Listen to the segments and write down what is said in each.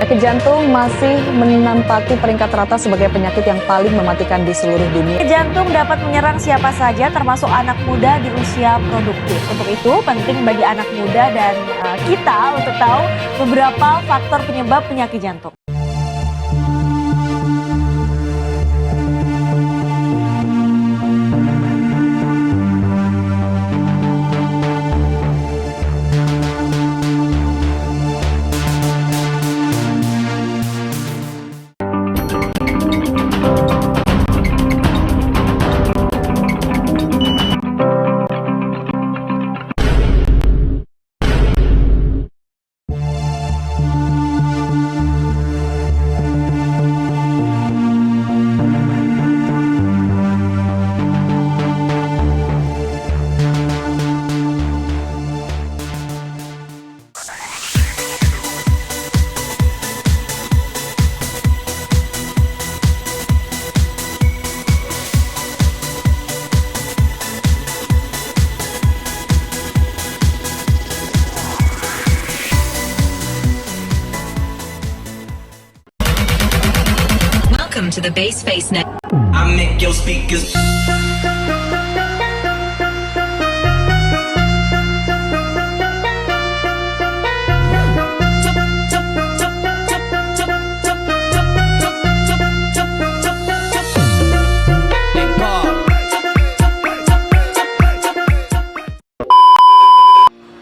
Penyakit jantung masih menempati peringkat teratas sebagai penyakit yang paling mematikan di seluruh dunia. Jantung dapat menyerang siapa saja termasuk anak muda di usia produktif. Untuk itu penting bagi anak muda dan kita untuk tahu beberapa faktor penyebab penyakit jantung. Welcome to the Base Space Net. I make your speakers.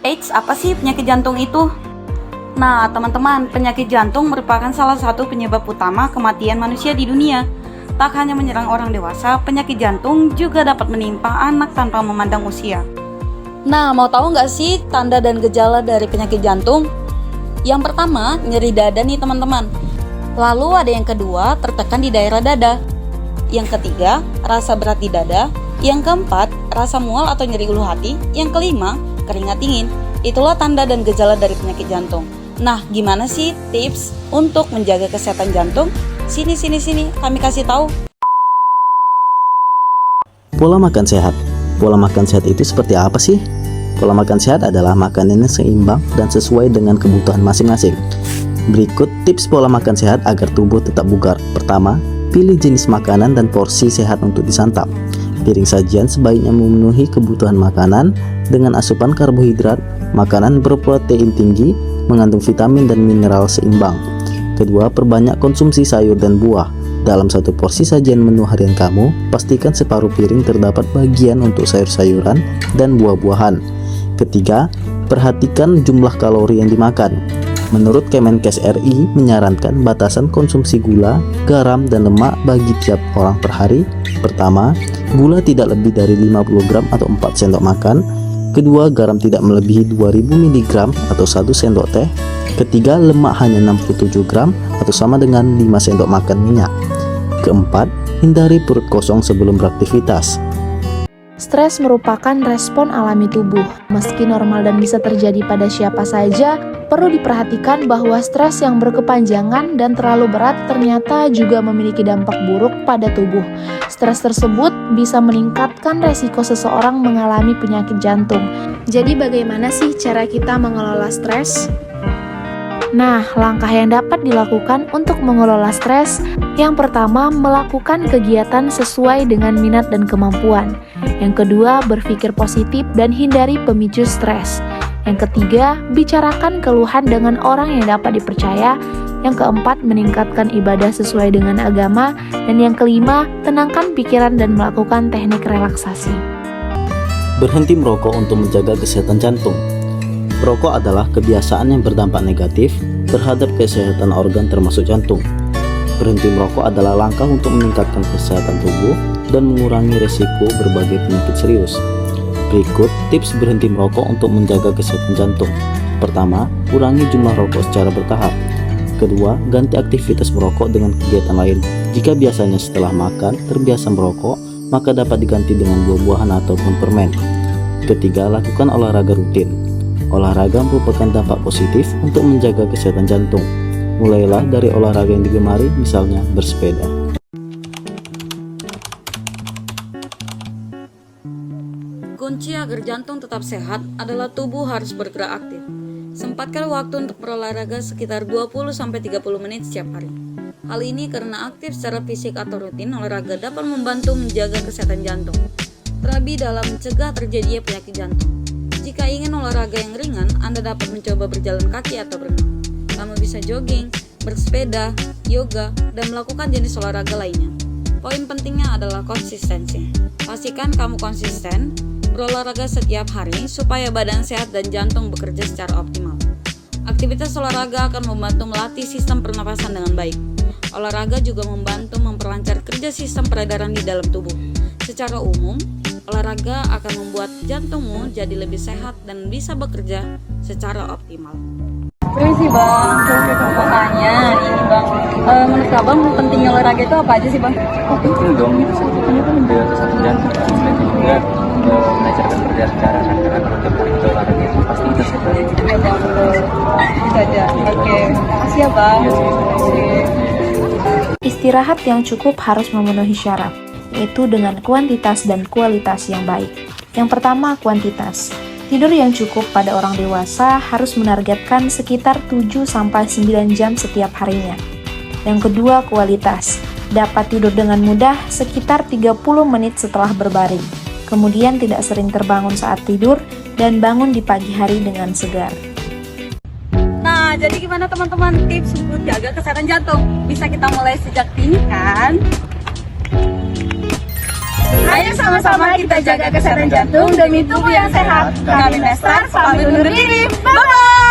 Eits, apa sih penyakit jantung itu? Nah, teman-teman, penyakit jantung merupakan salah satu penyebab utama kematian manusia di dunia. Tak hanya menyerang orang dewasa, penyakit jantung juga dapat menimpa anak tanpa memandang usia. Nah, mau tahu nggak sih tanda dan gejala dari penyakit jantung? Yang pertama, nyeri dada nih teman-teman. Lalu ada yang kedua, tertekan di daerah dada. Yang ketiga, rasa berat di dada. Yang keempat, rasa mual atau nyeri ulu hati. Yang kelima, keringat dingin. Itulah tanda dan gejala dari penyakit jantung. Nah, gimana sih tips untuk menjaga kesehatan jantung? Sini, kami kasih tahu. Pola makan sehat. Pola makan sehat itu seperti apa sih? Pola makan sehat adalah makanan yang seimbang dan sesuai dengan kebutuhan masing-masing. Berikut tips pola makan sehat agar tubuh tetap bugar. Pertama, pilih jenis makanan dan porsi sehat untuk disantap. Piring sajian sebaiknya memenuhi kebutuhan makanan dengan asupan karbohidrat, makanan berprotein tinggi, mengandung vitamin dan mineral seimbang. Kedua, perbanyak konsumsi sayur dan buah. Dalam satu porsi sajian menu harian kamu, pastikan separuh piring terdapat bagian untuk sayur-sayuran dan buah-buahan. Ketiga, perhatikan jumlah kalori yang dimakan. Menurut Kemenkes RI menyarankan batasan konsumsi gula, garam, dan lemak bagi tiap orang per hari. Pertama, gula tidak lebih dari 50 gram atau 4 sendok makan. Kedua, garam tidak melebihi 2000 mg atau 1 sendok teh. Ketiga, lemak hanya 67 gram atau sama dengan 5 sendok makan minyak. Keempat, hindari perut kosong sebelum beraktivitas. Stres merupakan respon alami tubuh. Meski normal dan bisa terjadi pada siapa saja, perlu diperhatikan bahwa stres yang berkepanjangan dan terlalu berat ternyata juga memiliki dampak buruk pada tubuh. Stres tersebut bisa meningkatkan resiko seseorang mengalami penyakit jantung. Jadi bagaimana sih cara kita mengelola stres? Nah, langkah yang dapat dilakukan untuk mengelola stres, yang pertama, melakukan kegiatan sesuai dengan minat dan kemampuan. Yang kedua, berpikir positif dan hindari pemicu stres. Yang ketiga, bicarakan keluhan dengan orang yang dapat dipercaya. Yang keempat, meningkatkan ibadah sesuai dengan agama. Dan yang kelima, tenangkan pikiran dan melakukan teknik relaksasi. Berhenti merokok untuk menjaga kesehatan jantung. Merokok adalah kebiasaan yang berdampak negatif terhadap kesehatan organ termasuk jantung. Berhenti merokok adalah langkah untuk meningkatkan kesehatan tubuh dan mengurangi resiko berbagai penyakit serius. Berikut tips berhenti merokok untuk menjaga kesehatan jantung. Pertama, kurangi jumlah rokok secara bertahap. Kedua, ganti aktivitas merokok dengan kegiatan lain. Jika biasanya setelah makan terbiasa merokok, maka dapat diganti dengan buah-buahan ataupun permen. Ketiga, lakukan olahraga rutin. Olahraga merupakan dampak positif untuk menjaga kesehatan jantung. Mulailah dari olahraga yang digemari, misalnya bersepeda. Kunci agar jantung tetap sehat adalah tubuh harus bergerak aktif. Sempatkan waktu untuk berolahraga sekitar 20-30 menit setiap hari. Hal ini karena aktif secara fisik atau rutin olahraga dapat membantu menjaga kesehatan jantung, terlebih dalam mencegah terjadinya penyakit jantung. Jika ingin olahraga yang ringan, Anda dapat mencoba berjalan kaki atau berenang. Kamu bisa jogging, bersepeda, yoga, dan melakukan jenis olahraga lainnya. Poin pentingnya adalah konsistensi. Pastikan kamu konsisten berolahraga setiap hari supaya badan sehat dan jantung bekerja secara optimal. Aktivitas olahraga akan membantu melatih sistem pernapasan dengan baik. Olahraga juga membantu memperlancar kerja sistem peredaran di dalam tubuh. Secara umum, olahraga akan membuat jantungmu jadi lebih sehat dan bisa bekerja secara optimal. Permisi bang, makanya ini bang, menurut abang pentingnya olahraga itu apa aja sih bang? Oh penting dong, itu sebetulnya itu menjaga kesehatan jantung. Selain itu juga melancarkan kerja secara kan, karena kalau tiap hari kita olahraga itu pasti kita sehat. Bisa aja, oke, makasih ya bang. Istirahat yang cukup harus memenuhi syarat, yaitu dengan kuantitas dan kualitas yang baik. Yang pertama, kuantitas. Tidur yang cukup pada orang dewasa harus menargetkan sekitar 7-9 jam setiap harinya. Yang kedua, kualitas. Dapat tidur dengan mudah sekitar 30 menit setelah berbaring. Kemudian tidak sering terbangun saat tidur dan bangun di pagi hari dengan segar. Nah, jadi gimana teman-teman tips untuk jaga kesehatan jantung? Bisa kita mulai sejak dini kan? Ayo sama-sama kita jaga kesehatan jantung demi tubuh yang sehat. Kami Mestar, pamit undur diri. Bye-bye!